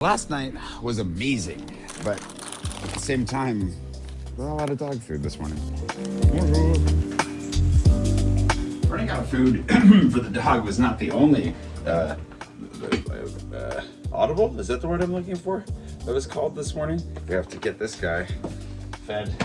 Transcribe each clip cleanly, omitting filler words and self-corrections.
Last night was amazing, but at the same time, a lot of dog food this morning. Running out of food for the dog was not the only audible, is that the word I'm looking for? That was called this morning. We have to get this guy fed.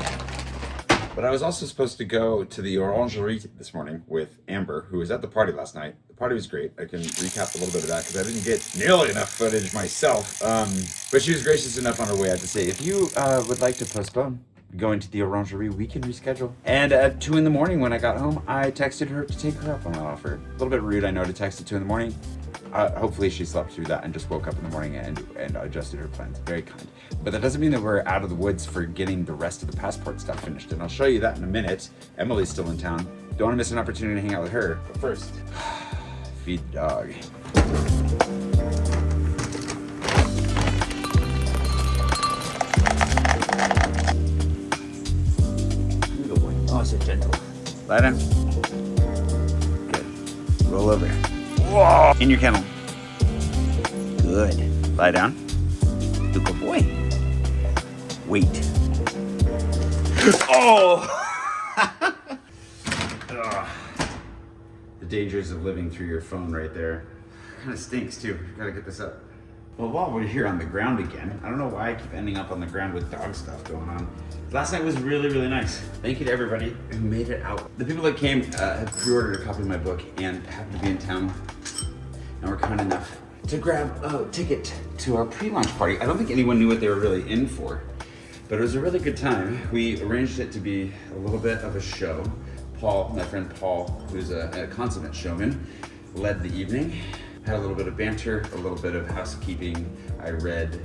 But I was also supposed to go to the Orangerie this morning with Amber, who was at the party last night. The party was great. I can recap a little bit of that because I didn't get nearly enough footage myself. But she was gracious enough on her way out to say, if you would like to postpone going to the Orangerie, we can reschedule. And at 2 in the morning when I got home, I texted her to take her up on that offer. A little bit rude, I know, to text at 2 in the morning. Hopefully she slept through that and just woke up in the morning and adjusted her plans. Very kind. But that doesn't mean that we're out of the woods for getting the rest of the passport stuff finished. And I'll show you that in a minute. Emily's still in town. Don't want to miss an opportunity to hang out with her. But first, feed the dog. Good boy. Oh, so gentle. Lie down. Good. Roll over. Whoa. In your kennel. Good. Lie down. Good boy. Wait. Oh! The dangers of living through your phone right there. Kind of stinks too. Gotta get this up. Well, while we're here on the ground again, I don't know why I keep ending up on the ground with dog stuff going on. Last night was really, really nice. Thank you to everybody who made it out. The people that came had pre-ordered a copy of my book and happened to be in town and were kind enough to grab a ticket to our pre-launch party. I don't think anyone knew what they were really in for, but it was a really good time. We arranged it to be a little bit of a show. Paul, my friend Paul, who's a consummate showman, led the evening. Had a little bit of banter, a little bit of housekeeping. I read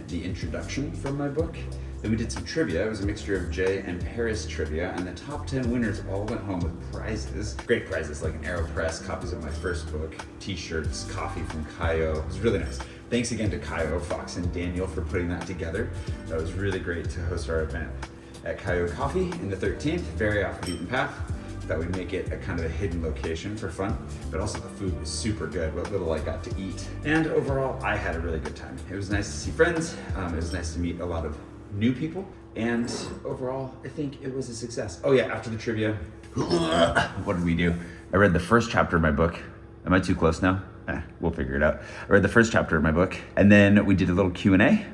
the introduction from my book. Then we did some trivia. It was a mixture of Jay and Paris trivia, and the top 10 winners all went home with prizes. Great prizes like an AeroPress, copies of my first book, t-shirts, coffee from Kayo. It was really nice. Thanks again to Kayo, Fox, and Daniel for putting that together. That was really great to host our event at Kayo Coffee in the 13th, very off the beaten path. That would make it a kind of a hidden location for fun, but also the food was super good, what little I got to eat. And overall, I had a really good time. It was nice to see friends. It was nice to meet a lot of new people. And overall, I think it was a success. Oh yeah, after the trivia, what did we do? I read the first chapter of my book. Am I too close now? We'll figure it out. I read the first chapter of my book, and then we did a little Q&A.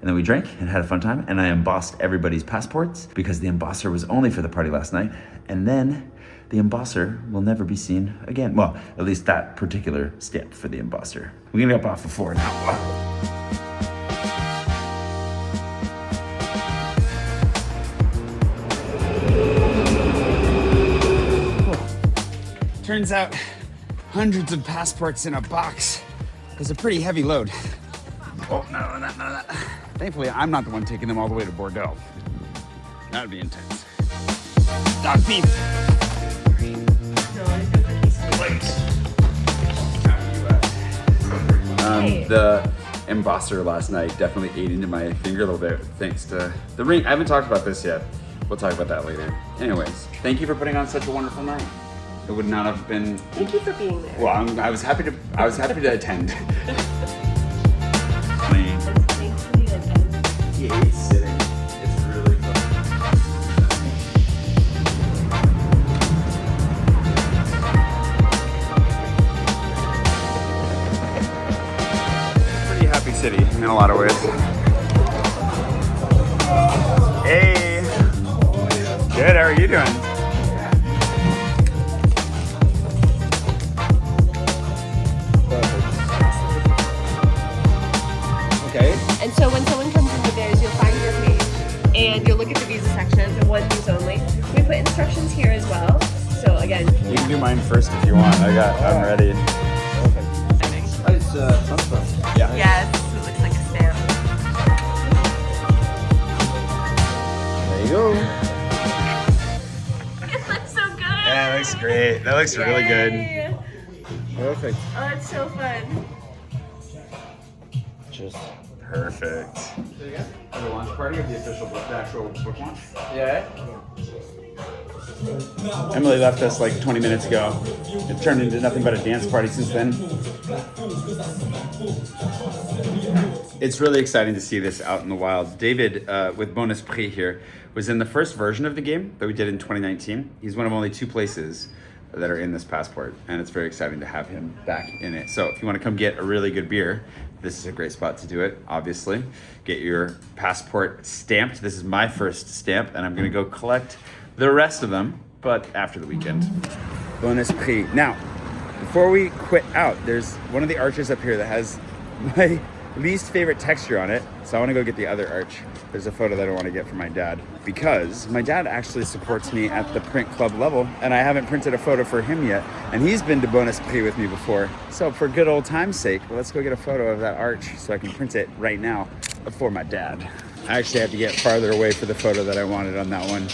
And then we drank and had a fun time, and I embossed everybody's passports because the embosser was only for the party last night. And then the embosser will never be seen again. Well, at least that particular stamp for the embosser. We're gonna get off before now. Turns out hundreds of passports in a box is a pretty heavy load. Oh, no. Thankfully, I'm not the one taking them all the way to Bordeaux. That would be intense. Dog beef! The embosser last night definitely ate into my finger a little bit thanks to the ring. I haven't talked about this yet. We'll talk about that later. Anyways, thank you for putting on such a wonderful night. It would not have been... Thank you for being there. Well, I was happy to attend. He hates sitting. It's really fun. Pretty happy city in a lot of ways. Hey. Good, how are you doing? Okay. And so when someone comes into theirs, you'll find your page and you'll look at the visa section, the one use only. We put instructions here as well. So again, you can do mine first if you want. I'm ready. It's Trump. Yeah. Yes, it looks like a stamp. There you go. It looks so good. Yeah, it looks great. That looks really good. Yay. Perfect. Oh, it's so fun. Just perfect. The launch party of the actual book launch? Yeah. Emily left us like 20 minutes ago. It turned into nothing but a dance party since then. It's really exciting to see this out in the wild. David, with Bonus Prix here, was in the first version of the game that we did in 2019. He's one of only 2 places that are in this passport, and it's very exciting to have him back in it. So if you want to come get a really good beer, this is a great spot to do it, obviously. Get your passport stamped. This is my first stamp, and I'm gonna go collect the rest of them, but after the weekend. Bonus Prix. Now, before we quit out, there's one of the arches up here that has my least favorite texture on it, so I want to go get the other arch. There's a photo that I want to get for my dad, because my dad actually supports me at the print club level, and I haven't printed a photo for him yet, and he's been to Bonus Prix with me before. So for good old time's sake, let's go get a photo of that arch so I can print it right now for my dad. I actually had to get farther away for the photo that I wanted on that one.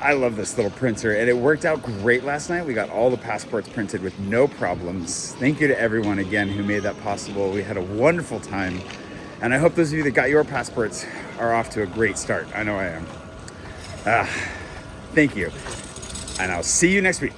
I love this little printer, and it worked out great last night. We got all the passports printed with no problems. Thank you to everyone again who made that possible. We had a wonderful time, and I hope those of you that got your passports are off to a great start. I know I am. Thank you, and I'll see you next week.